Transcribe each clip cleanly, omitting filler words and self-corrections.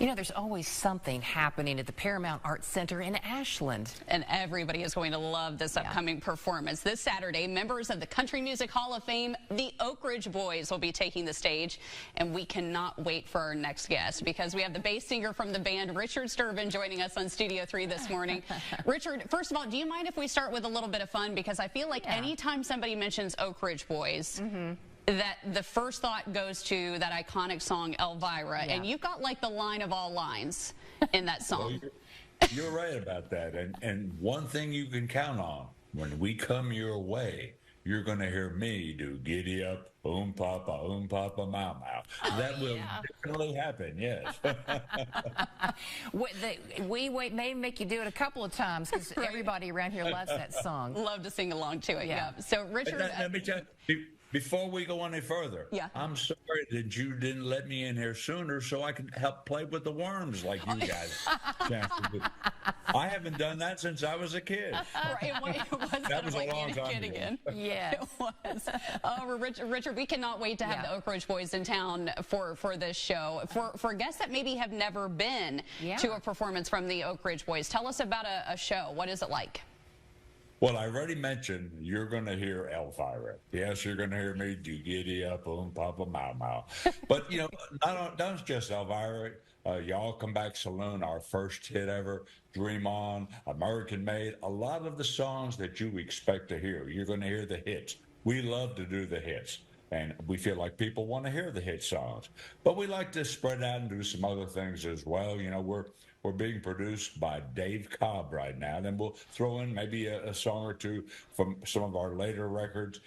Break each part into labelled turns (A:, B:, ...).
A: You know, there's always something happening at the Paramount Arts Center in Ashland.
B: And everybody is going to love this upcoming performance. This Saturday, members of the Country Music Hall of Fame, the Oak Ridge Boys, will be taking the stage. And we cannot wait for our next guest because we have the bass singer from the band, Richard Sterban, joining us on Studio 3 this morning. Richard, first of all, do you mind if we start with a little bit of fun? Because I feel like anytime somebody mentions Oak Ridge Boys, that the first thought goes to that iconic song Elvira, and you've got like the line of all lines in that song.
C: Well, you're right about that, and one thing you can count on, when we come your way, you're going to hear me do giddy up, papa, mau mau. That will definitely happen, yes.
A: We may make you do it a couple of times because everybody around here loves that song.
B: Love to sing along to it, So, Richard...
C: Let me tell you, before we go any further, I'm sorry that you didn't let me in here sooner so I could help play with the worms like you guys. I haven't done that since I was a kid.
B: It was
C: that was
B: like
C: a long time ago.
A: Again.
B: It was. Richard, we cannot wait to have the Oak Ridge Boys in town for this show. For guests that maybe have never been to a performance from the Oak Ridge Boys, tell us about a show. What is it like?
C: Well, I already mentioned you're going to hear Elvira. Yes, you're going to hear me do giddy up, papa, mau mau. But, you know, not just Elvira. Y'all Come Back Saloon, our first hit ever, Dream On, American Made, a lot of the songs that you expect to hear. You're going to hear the hits. We love to do the hits, and we feel like people want to hear the hit songs. But we like to spread out and do some other things as well. You know, we're being produced by Dave Cobb right now. Then we'll throw in maybe a song or two from some of our later records.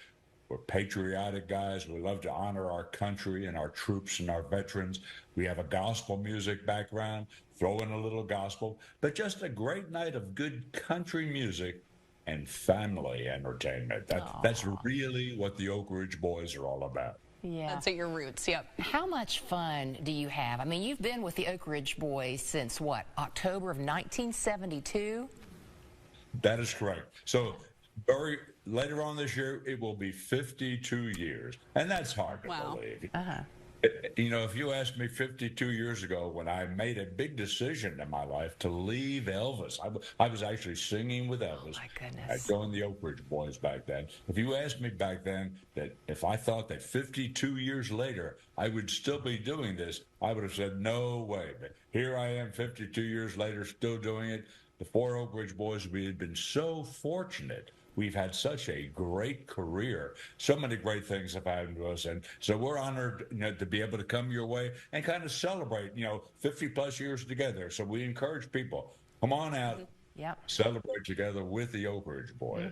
C: We're patriotic guys. We love to honor our country and our troops and our veterans. We have a gospel music background, throw in a little gospel, but just a great night of good country music and family entertainment. That's really what the Oak Ridge Boys are all about.
A: Yeah.
B: That's at your roots,
A: How much fun do you have? I mean, you've been with the Oak Ridge Boys since, what, October of 1972?
C: That is correct. So later on this year, it will be 52 years. And that's hard to believe. You know, if you asked me 52 years ago when I made a big decision in my life to leave Elvis, I was actually singing with Elvis.
A: Oh, my goodness.
C: I joined the Oak Ridge Boys back then. If you asked me back then that if I thought that 52 years later I would still be doing this, I would have said, no way. But here I am 52 years later still doing it. The four Oak Ridge Boys, we had been so fortunate. We've had such a great career. So many great things have happened to us. And so we're honored, you know, to be able to come your way and kind of celebrate, you know, 50 plus years together. So we encourage people, come on out, celebrate together with the Oak Ridge Boys.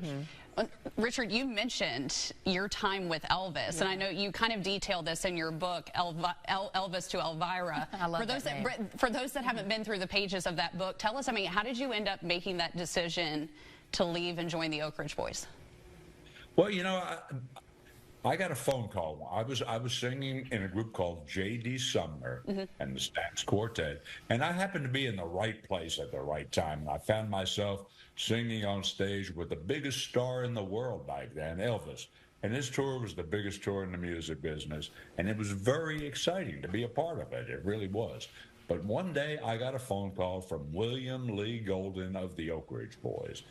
B: Richard, you mentioned your time with Elvis, and I know you kind of detailed this in your book, Elvis to Elvira.
A: I love that
B: for those that haven't been through the pages of that book, tell us, I mean, how did you end up making that decision to leave and join the Oak Ridge Boys?
C: Well, you know, I got a phone call. I was singing in a group called J.D. Sumner and the Stax Quartet, and I happened to be in the right place at the right time. And I found myself singing on stage with the biggest star in the world back then, Elvis. And his tour was the biggest tour in the music business, and it was very exciting to be a part of it. It really was. But one day I got a phone call from William Lee Golden of the Oak Ridge Boys.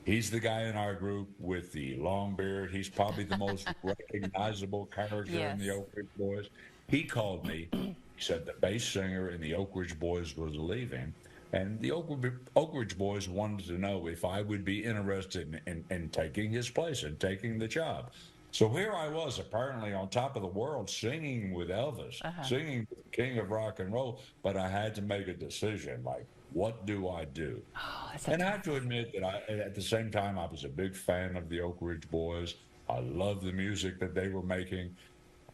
C: He's the guy in our group with the long beard. He's probably the most recognizable character in the Oak Ridge Boys. He called me. He said the bass singer in the Oak Ridge Boys was leaving. And the Oak Ridge Boys wanted to know if I would be interested in taking his place and taking the job. So here I was, apparently on top of the world, singing with Elvis, singing with the King of Rock and Roll. But I had to make a decision, like, what do I do? And I have to admit that at the same time, I was a big fan of the Oak Ridge Boys. I loved the music that they were making.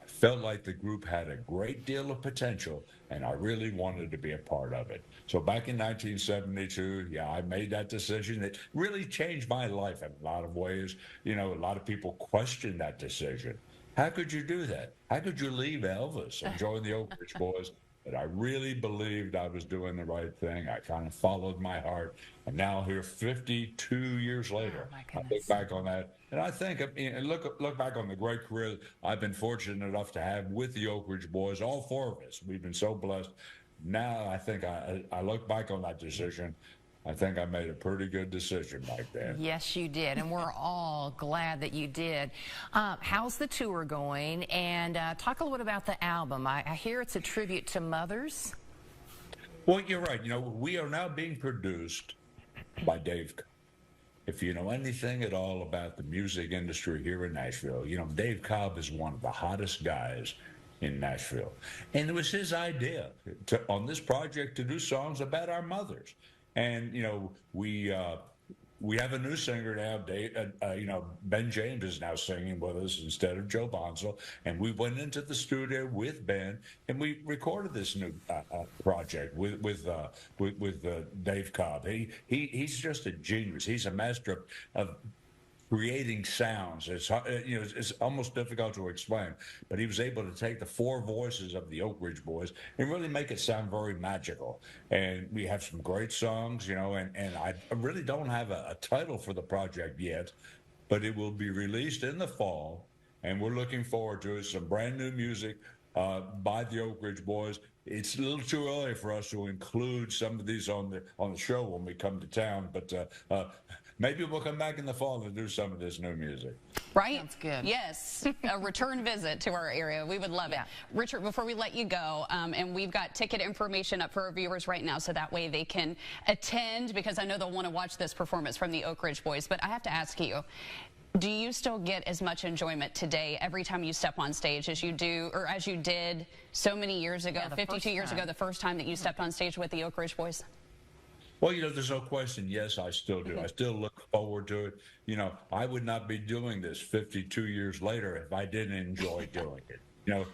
C: I felt like the group had a great deal of potential, and I really wanted to be a part of it. So back in 1972, I made that decision. It really changed my life in a lot of ways. You know, a lot of people questioned that decision. How could you do that? How could you leave Elvis and join the Oak Ridge Boys? But I really believed I was doing the right thing. I kind of followed my heart. And now here 52 years later, I look back on that. And I think, and look back on the great career I've been fortunate enough to have with the Oak Ridge Boys, all four of us. We've been so blessed. now I think I look back on that decision. I think I made a pretty good decision back then.
A: Yes, you did, and we're all glad that you did. How's the tour going? And talk a little bit about the album. I hear it's a tribute to mothers.
C: Well, you're right. You know, we are now being produced by Dave. If you know anything at all about the music industry here in Nashville, you know, Dave Cobb is one of the hottest guys in Nashville. And it was his idea on this project to do songs about our mothers. And, you know, we have a new singer now, Dave, you know, Ben James is now singing with us instead of Joe Bonzo. And we went into the studio with Ben and we recorded this new project with Dave Cobb. He's just a genius. He's a master of creating sounds. It's you know, it's almost difficult to explain, but he was able to take the four voices of the Oak Ridge Boys and really make it sound very magical. And we have some great songs, you know, and I really don't have a title for the project yet, but it will be released in the fall, and we're looking forward to it. Some brand new music by the Oak Ridge Boys. It's a little too early for us to include some of these on the show when we come to town, but maybe we'll come back in the fall and do some of this new music.
B: Right?
A: Sounds good.
B: Yes, a return visit to our area. We would love it. Richard, before we let you go, and we've got ticket information up for our viewers right now so that way they can attend, because I know they'll want to watch this performance from the Oak Ridge Boys. But I have to ask you, do you still get as much enjoyment today every time you step on stage as you do, or as you did so many years ago, 52 years ago, the first time that you stepped on stage with the Oak Ridge Boys?
C: Well, you know, there's no question. Yes, I still do. I still look forward to it. You know, I would not be doing this 52 years later if I didn't enjoy doing it. You know,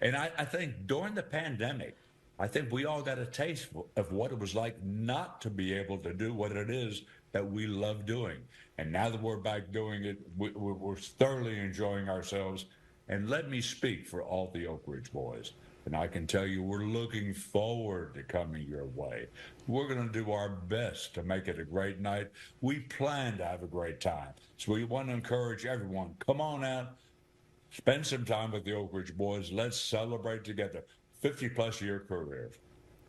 C: and I think during the pandemic, I think we all got a taste of what it was like not to be able to do what it is that we love doing. And now that we're back doing it, we're thoroughly enjoying ourselves. And let me speak for all the Oak Ridge Boys. And I can tell you, we're looking forward to coming your way. We're going to do our best to make it a great night. We plan to have a great time. So we want to encourage everyone, come on out, spend some time with the Oak Ridge Boys. Let's celebrate together. 50-plus year careers.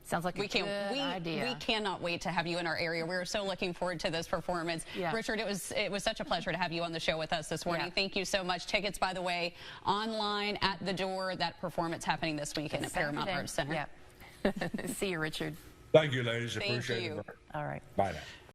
A: Sounds like a good idea.
B: We cannot wait to have you in our area. We're so looking forward to this performance.
A: Yeah.
B: Richard, it was such a pleasure to have you on the show with us this morning. Thank you so much. Tickets, by the way, online at the door. That performance happening this weekend at Paramount Arts Center.
A: Yeah. See you, Richard.
C: Thank you, ladies.
B: Thank
C: Appreciate
B: you.
C: it.
A: All right.
C: Bye now.